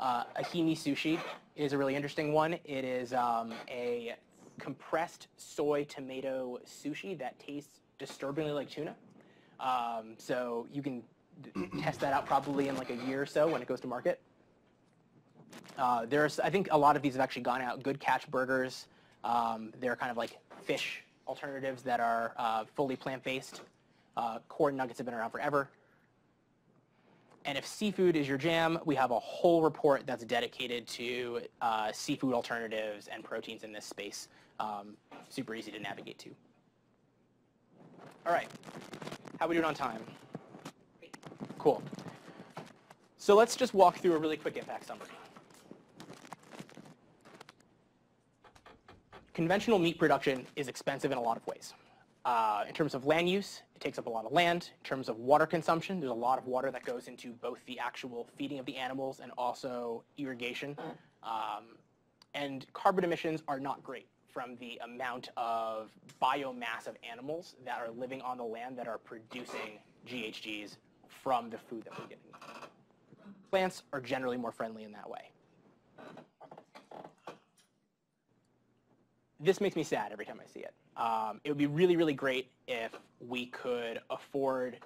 Ahimi sushi is a really interesting one. It is a compressed soy tomato sushi that tastes disturbingly like tuna. So you can test that out probably in like a year or so when it goes to market. I think a lot of these have actually gone out. Good Catch burgers. They're kind of like fish alternatives that are fully plant-based. Corn nuggets have been around forever. And if seafood is your jam, we have a whole report that's dedicated to seafood alternatives and proteins in this space. Super easy to navigate to. All right, how are we doing on time? Cool. So let's just walk through a really quick impact summary. Conventional meat production is expensive in a lot of ways. In terms of land use, it takes up a lot of land. In terms of water consumption, there's a lot of water that goes into both the actual feeding of the animals and also irrigation. And carbon emissions are not great from the amount of biomass of animals that are living on the land that are producing GHGs from the food that we're getting. Plants are generally more friendly in that way. This makes me sad every time I see it. It would be really, really great if we could afford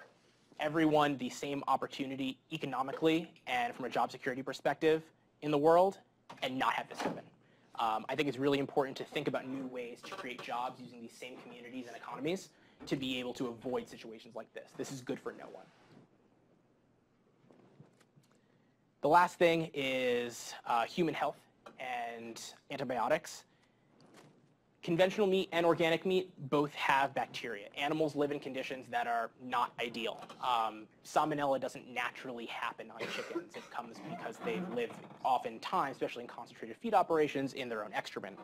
everyone the same opportunity economically and from a job security perspective in the world and not have this happen. I think it's really important to think about new ways to create jobs using these same communities and economies to be able to avoid situations like this. This is good for no one. The last thing is human health and antibiotics. conventional meat and organic meat both have bacteria. Animals live in conditions that are not ideal. Salmonella doesn't naturally happen on chickens. It comes because they live oftentimes, especially in concentrated feed operations, in their own excrement.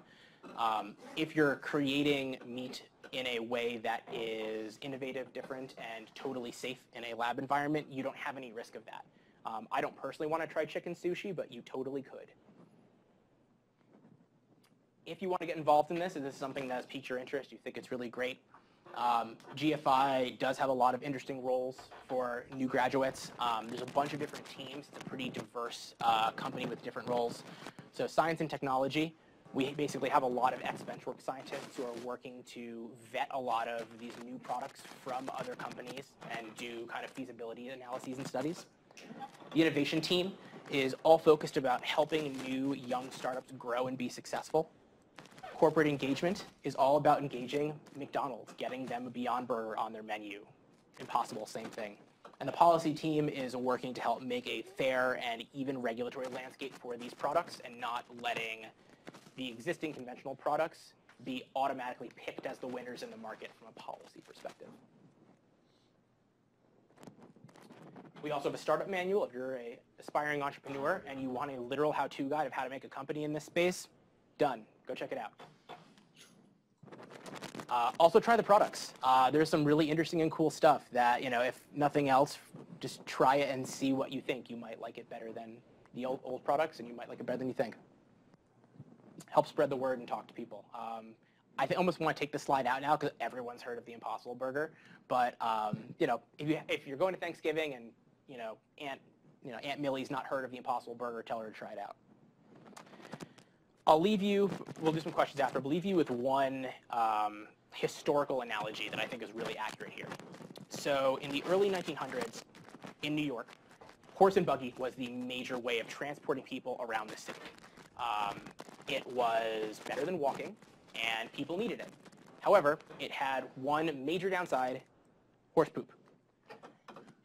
If you're creating meat in a way that is innovative, different, and totally safe in a lab environment, you don't have any risk of that. I don't personally want to try chicken sushi, but you totally could. If you want to get involved in this, if this is something that has piqued your interest, you think it's really great, GFI does have a lot of interesting roles for new graduates. There's a bunch of different teams. It's a pretty diverse company with different roles. So science and technology, we basically have a lot of ex-benchwork scientists who are working to vet a lot of these new products from other companies and do kind of feasibility analyses and studies. The innovation team is all focused about helping new young startups grow and be successful. Corporate engagement is all about engaging McDonald's, getting them a Beyond Burger on their menu. Impossible, same thing. And the policy team is working to help make a fair and even regulatory landscape for these products and not letting the existing conventional products be automatically picked as the winners in the market from a policy perspective. We also have a startup manual. If you're an aspiring entrepreneur and you want a literal how-to guide of how to make a company in this space, done. Go check it out. Also try the products. There's some really interesting and cool stuff that, if nothing else, just try it and see what you think. You might like it better than the old products, and you might like it better than you think. Help spread the word and talk to people. I almost want to take this slide out now because everyone's heard of the Impossible Burger. But if you're going to Thanksgiving and Aunt Millie's not heard of the Impossible Burger, tell her to try it out. I'll leave you, we'll do some questions after, but leave you with one historical analogy that I think is really accurate here. So in the early 1900s in New York, horse and buggy was the major way of transporting people around the city. It was better than walking, and people needed it. However, it had one major downside: horse poop.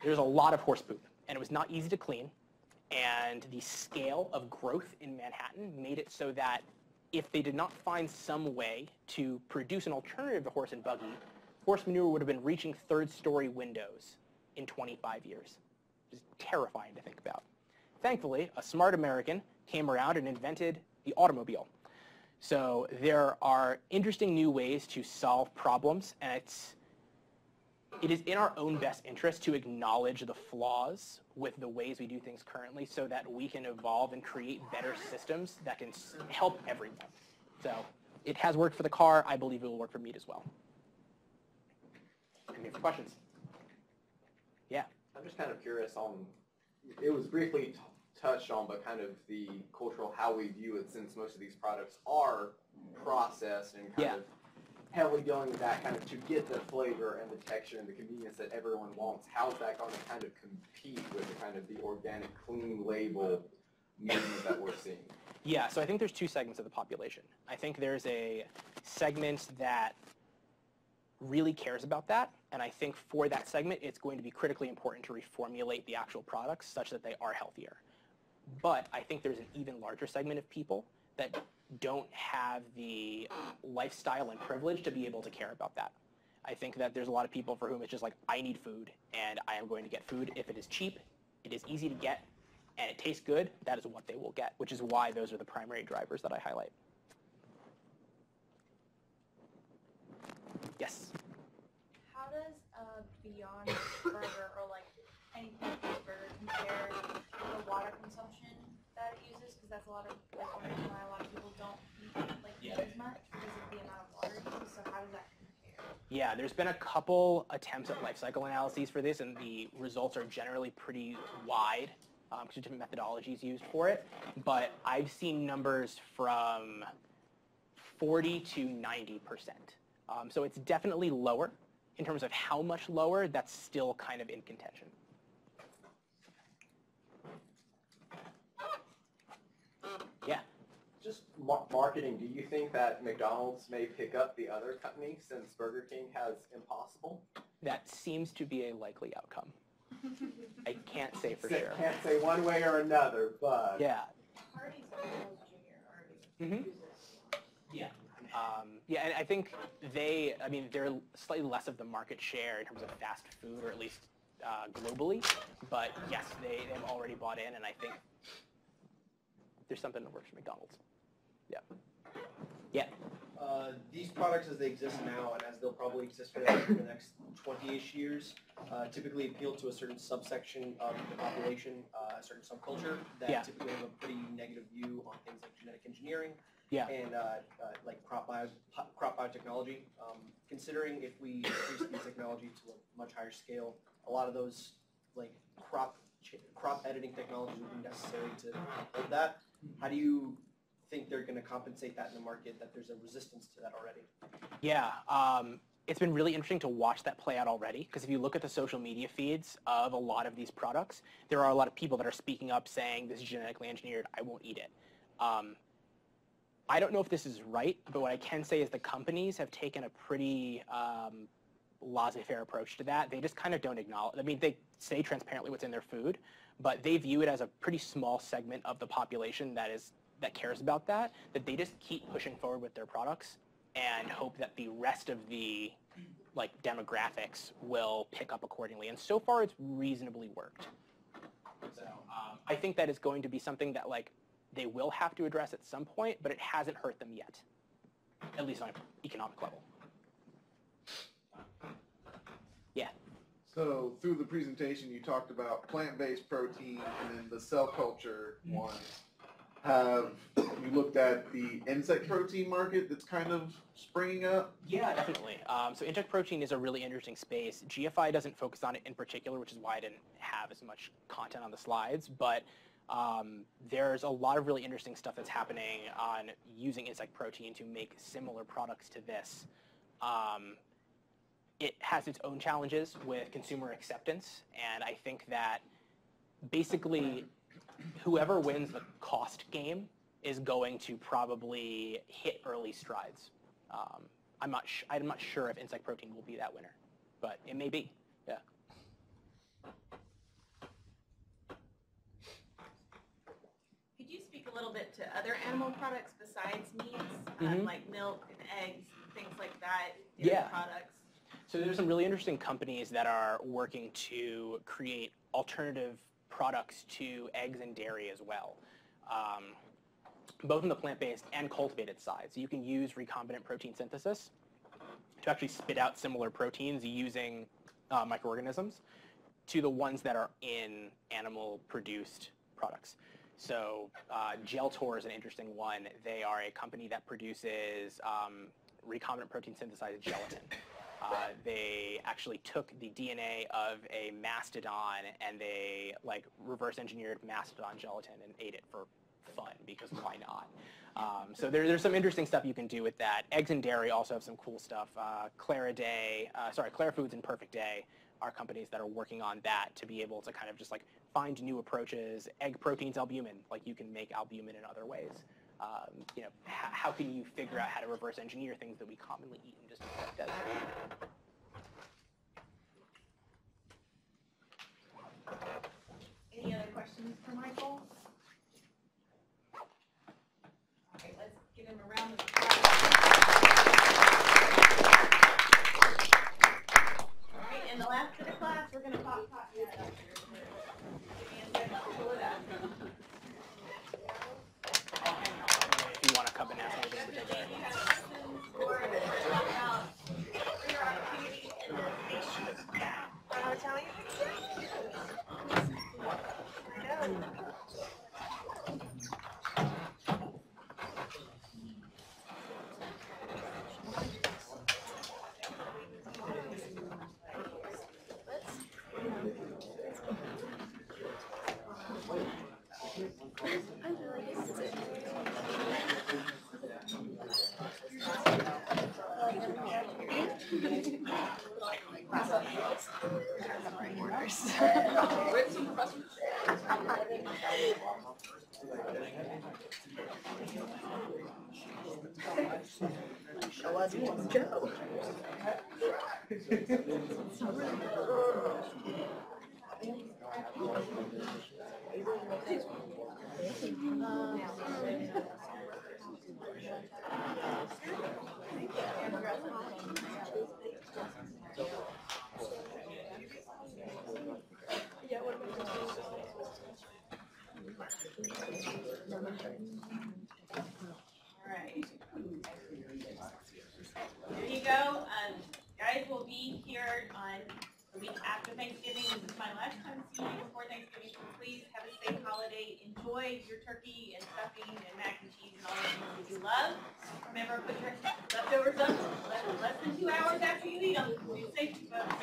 There's a lot of horse poop, and it was not easy to clean. And the scale of growth in Manhattan made it so that if they did not find some way to produce an alternative to horse and buggy, horse manure would have been reaching third-story windows in 25 years. Which is terrifying to think about. Thankfully, a smart American came around and invented the automobile. So there are interesting new ways to solve problems, and it is in our own best interest to acknowledge the flaws with the ways we do things currently so that we can evolve and create better systems that can help everyone. So it has worked for the car. I believe it will work for meat as well. Any questions? Yeah. I'm just kind of curious on, it was briefly touched on, but kind of the cultural, how we view it, since most of these products are processed and kind of heavily dealing with that kind of to get the flavor and the texture and the convenience that everyone wants. How's that going to kind of compete with the kind of the organic, clean label movement that we're seeing? Yeah, so I think there's two segments of the population. I think there's a segment that really cares about that, and I think for that segment, it's going to be critically important to reformulate the actual products such that they are healthier. But I think there's an even larger segment of people that don't have the lifestyle and privilege to be able to care about that. I think that there's a lot of people for whom it's just like, I need food, and I am going to get food. If it is cheap, it is easy to get, and it tastes good, that is what they will get, which is why those are the primary drivers that I highlight. Yes? How does Beyond Burger or like any plant-based burger compare to the water consumption that it uses? Because that's a lot of one reason why a lot of people don't eat as much because of the amount of water it uses. So how does that compare? Yeah, there's been a couple attempts at life cycle analyses for this, and the results are generally pretty wide because different methodologies used for it. But I've seen numbers from 40 to 90%. So it's definitely lower. In terms of how much lower, that's still kind of in contention. Yeah. Just marketing, do you think that McDonald's may pick up the other company since Burger King has Impossible? That seems to be a likely outcome. I can't say for sure. Can't say one way or another, but... Yeah. Hardee's Junior already uses it. Yeah. Yeah, and I think they're slightly less of the market share in terms of fast food, or at least globally. But yes, they've already bought in, and I think there's something that works for McDonald's. Yeah. Yeah. These products as they exist now, and as they'll probably exist for the next 20-ish years, typically appeal to a certain subsection of the population, a certain subculture that typically have a pretty negative view on things like genetic engineering and like crop biotechnology. Considering if we increase the technology to a much higher scale, a lot of those like crop editing technologies would be necessary to hold that. How do you think they're going to compensate that in the market, that there's a resistance to that already? Yeah, it's been really interesting to watch that play out already, because if you look at the social media feeds of a lot of these products, there are a lot of people that are speaking up saying, this is genetically engineered, I won't eat it. I don't know if this is right, but what I can say is the companies have taken a pretty laissez-faire approach to that. They just kind of don't acknowledge, I mean, they say transparently what's in their food, but they view it as a pretty small segment of the population that cares about that they just keep pushing forward with their products and hope that the rest of the like demographics will pick up accordingly. And so far, it's reasonably worked. So I think that is going to be something that like they will have to address at some point, but it hasn't hurt them yet, at least on an economic level. Yeah. So through the presentation, you talked about plant-based protein and then the cell culture one. Have you looked at the insect protein market that's kind of springing up? Yeah, definitely. So insect protein is a really interesting space. GFI doesn't focus on it in particular, which is why I didn't have as much content on the slides. But there's a lot of really interesting stuff that's happening on using insect protein to make similar products to this. It has its own challenges with consumer acceptance, and I think that basically whoever wins the cost game is going to probably hit early strides. I'm not sure if insect protein will be that winner, but it may be. Yeah. Could you speak a little bit to other animal products besides meats, like milk and eggs, things like that, dairy products? So there's some really interesting companies that are working to create alternative products to eggs and dairy as well, both in the plant-based and cultivated side. So you can use recombinant protein synthesis to actually spit out similar proteins using microorganisms to the ones that are in animal-produced products. So Geltor is an interesting one. They are a company that produces recombinant protein synthesized gelatin. They actually took the DNA of a mastodon and they like reverse engineered mastodon gelatin and ate it for fun, because why not? So there's some interesting stuff you can do with that. Eggs and dairy also have some cool stuff. Clara Foods and Perfect Day are companies that are working on that to be able to kind of just like find new approaches. Egg protein's albumin, like you can make albumin in other ways. You know, how can you figure out how to reverse engineer things that we commonly eat and just accept as Any other questions for Michael? All right, let's give him a round of applause. All right, in the last bit of class, we're going to talk about that. Give me a second to pull it up. if you want to come and ask me anything in particular. Show us what's Joe. right. There you go. Guys will be here on the week after Thanksgiving. This is my last time seeing you before Thanksgiving, so please have a safe holiday. Enjoy your turkey and stuffing and mac and cheese and all the things that you love. Remember, put your leftovers up less than 2 hours after you eat them. Be safe, folks.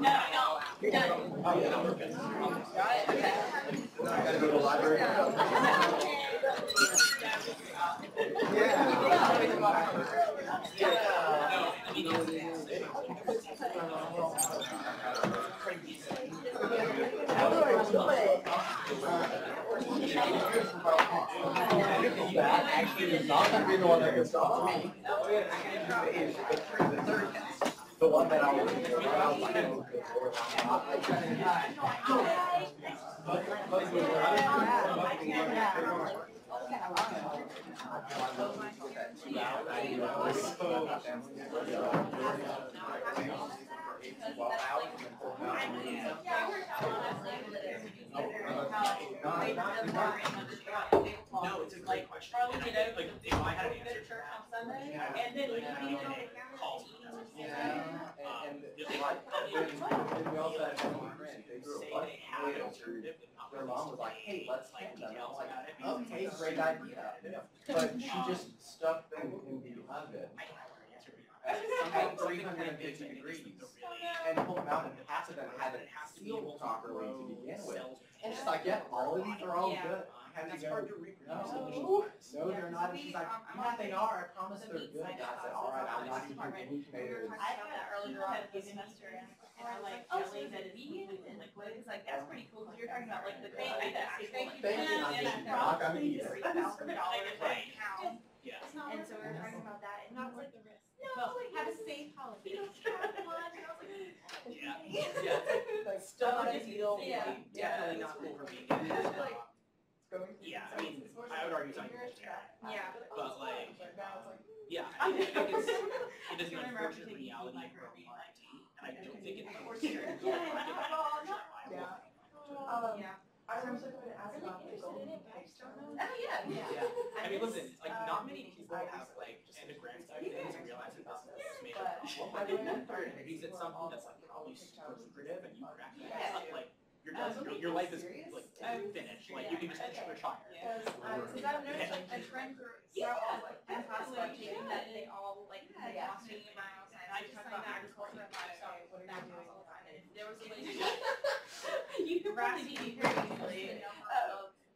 No. You're done. Got it? Okay. Gotta go to the library. That actually is not going to be the one that gets off me. The one that I was No, it's a great question. And I think, like, if I had an answer to that, And then call me. and we also had one friend, they say they have an alternative. Their mom was like, hey, let's hand them. I was like, okay, great idea. But she just stuck them in the oven at 350 degrees and pulled them out, and half of them hadn't sealed properly to begin with. And she's like, yeah, all of these are all good. That's hard to reproduce. No, they're not. And she's like, yeah, they are. I promise they're good. And I said, all right, I'm not even any tomatoes. I found that earlier on in the semester, and I like jelly that is vegan and liquid. It's like, that's pretty cool, because you're talking about like the thing, like the actual. Thank you. I'm not gonna eat it. $3,000 a pound. Yeah. And so we were talking about that, and not like the risk. Well, Have a safe holiday. Yeah. Yeah. Stuff like veal, definitely not cool for me. Yeah, I mean, I would argue something vegetarian. Yeah. But like, yeah, I think it's, it is an unfortunate reality of where we are at, and I don't think it works here. I was also going to ask about the golden pipes. Yeah. I mean, listen, like, not many people have, like, just in the grand scheme of things, realize that this is made up of use it something that's, like, probably super lucrative, and you crack that up, like, you're done. Your life is, like, finished. Like, you can just retire. Because I've noticed like a trend for several like past taking that they all like lost me in my house, and I just talk about agriculture and livestock. What are you doing all the time? And there was a lady. You could probably be very easily.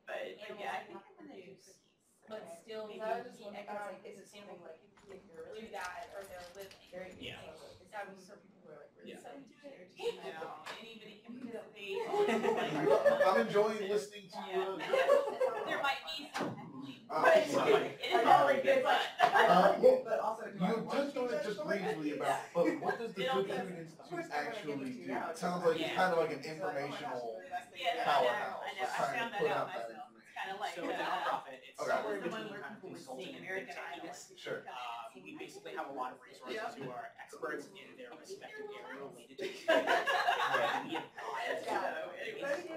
But yeah, I think I'm gonna do cookies. But still, maybe I was just wondering, economic is it something like if you're do that or they're living. Yeah. That was so people who are like, Yeah. so do it. Anybody can participate. I'm enjoying listening to There might be some. But It is all like good, but. But also. you touched on it just briefly about, but what does the Good Food Institute actually do? It sounds like it's kind of like an informational Yeah, powerhouse. I know. It's I trying found to put that out out that myself. information. It's kind of like. So it's a nonprofit. It's Okay. somewhere in The one between where kind of people would consulting sing and American happiness. Sure. We basically have a lot of resources who are experts in their respective area related to media.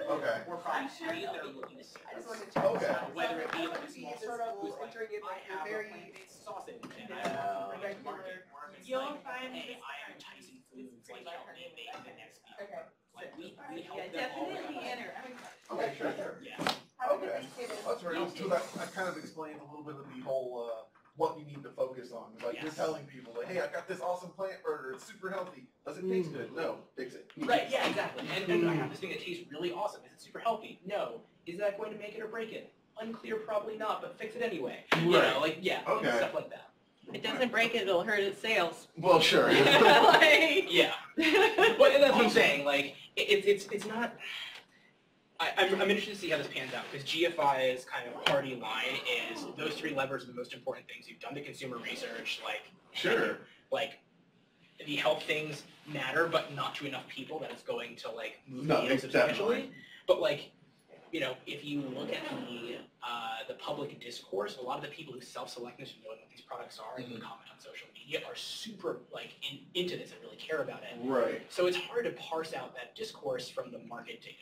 Okay. Or projects that are looking to see. I just wanted to check. Okay. Whether it be like a small Startup who's was like, entering it I like have a very. plant-based sausage and I want to bring it to market. Or if it's You'll like, find hey, this I am Tyson Foods, like help me make the next meal. Okay. Like we help Yeah, them all. definitely enter. Okay, sure. Yeah. Okay. That's very interesting. So that kind of explains a little bit of the whole, what you need to focus on. Like you're Yes. telling people, like, hey, I got this awesome plant burger. It's super healthy. Does it taste good? No. Fix it. Right, yeah, exactly. And I have this thing that tastes really awesome. Is it super healthy? No. Is that going to make it or break it? Unclear, probably not, but fix it anyway. You Right. know, like, yeah, Okay. stuff like that. It doesn't break it, it'll hurt its sales. Well, sure. Like. Yeah. But that's what I'm saying. Like, it's not. I'm interested to see how this pans out because GFI's kind of party line is those three levers are the most important things. You've done the consumer research, like Sure. like the health things matter, but not to enough people that it's going to like move No, the needle definitely. substantially. But like, you know, if you look at the public discourse, a lot of the people who self-select this and know what these products are and comment on social media. media are super like into this and really care about it. Right. So it's hard to parse out that discourse from the market data.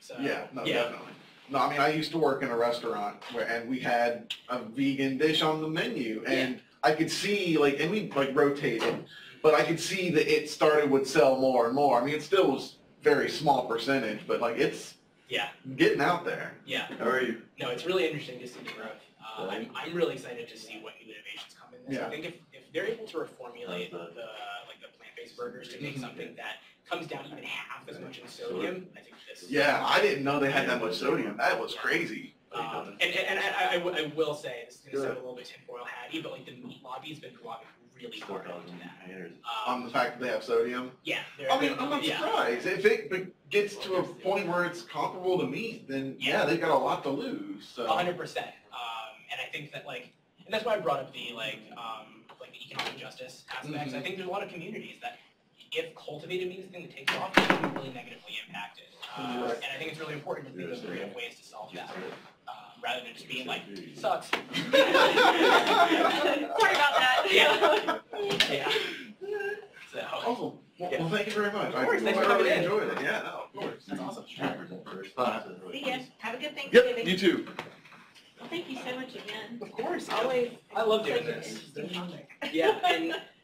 So, yeah, no, definitely. No, I mean, I used to work in a restaurant and we had a vegan dish on the menu, and I could see, like, and we like rotated, but I could see that it started would sell more and more. I mean, it still was very small percentage, but like it's getting out there. Yeah. How are you? No, it's really interesting to see the growth. I'm really excited to see what new innovations come in this. Yeah. I think if they're able to reformulate the plant-based burgers to make something that comes down even half as much in sodium, I think this. Yeah, I didn't know they had that much sodium. That was crazy. And I will say, this is going to sound a little bit tinfoil hatty, but like the meat lobby has been lobbying really hard into that. On the fact that they have sodium? Yeah. I mean, I'm not surprised. If it gets to a point where it's comparable to meat, then they've got a lot to lose. So. 100%. And I think that and that's why I brought up the the economic justice aspects. I think there's a lot of communities that if cultivated meat is the thing that takes off, it's going to be really negatively impacted. And I think it's really important to think of creative ways to solve that. Rather than just being like, sucks. Sorry about that. Yeah. So. Awesome. Well, thank you very much. Of course, I really enjoyed it. Yeah, no, of course. That's awesome. See ya. Have a good Yep, Thanksgiving. you too. Well, thank you so much again. Of course. Always. I love doing such an this. interesting topic. Yeah,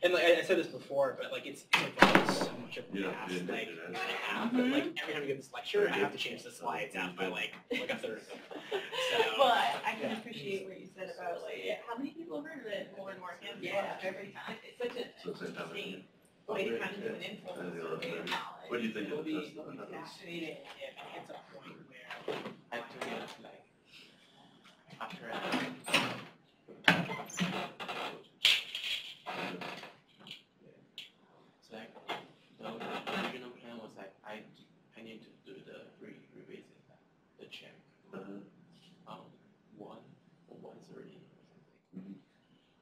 and like I said this before, but like it's evolved so much over the past year and a half. That, like every time I give this lecture, I have to change the slides out by like a third. So. Well, I can appreciate what you said about how many people have heard of it more and more hands every time. It's such an interesting way to kind of do an influence survey of knowledge. What do you think of the test? Fascinating if it hits a point where I have to get like after So like, the original plan was like I need to do the revisit the check one or 1:30 or something.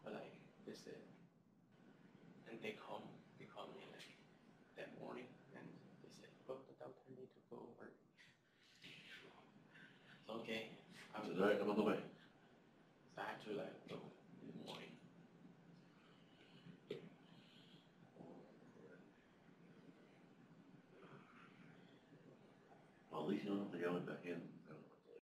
But like they said, and they call me like that morning and they said, oh, the doctor need to go over. So okay, I'm on the way. So I have to like go in the morning. Well, at least you don't have to go back in.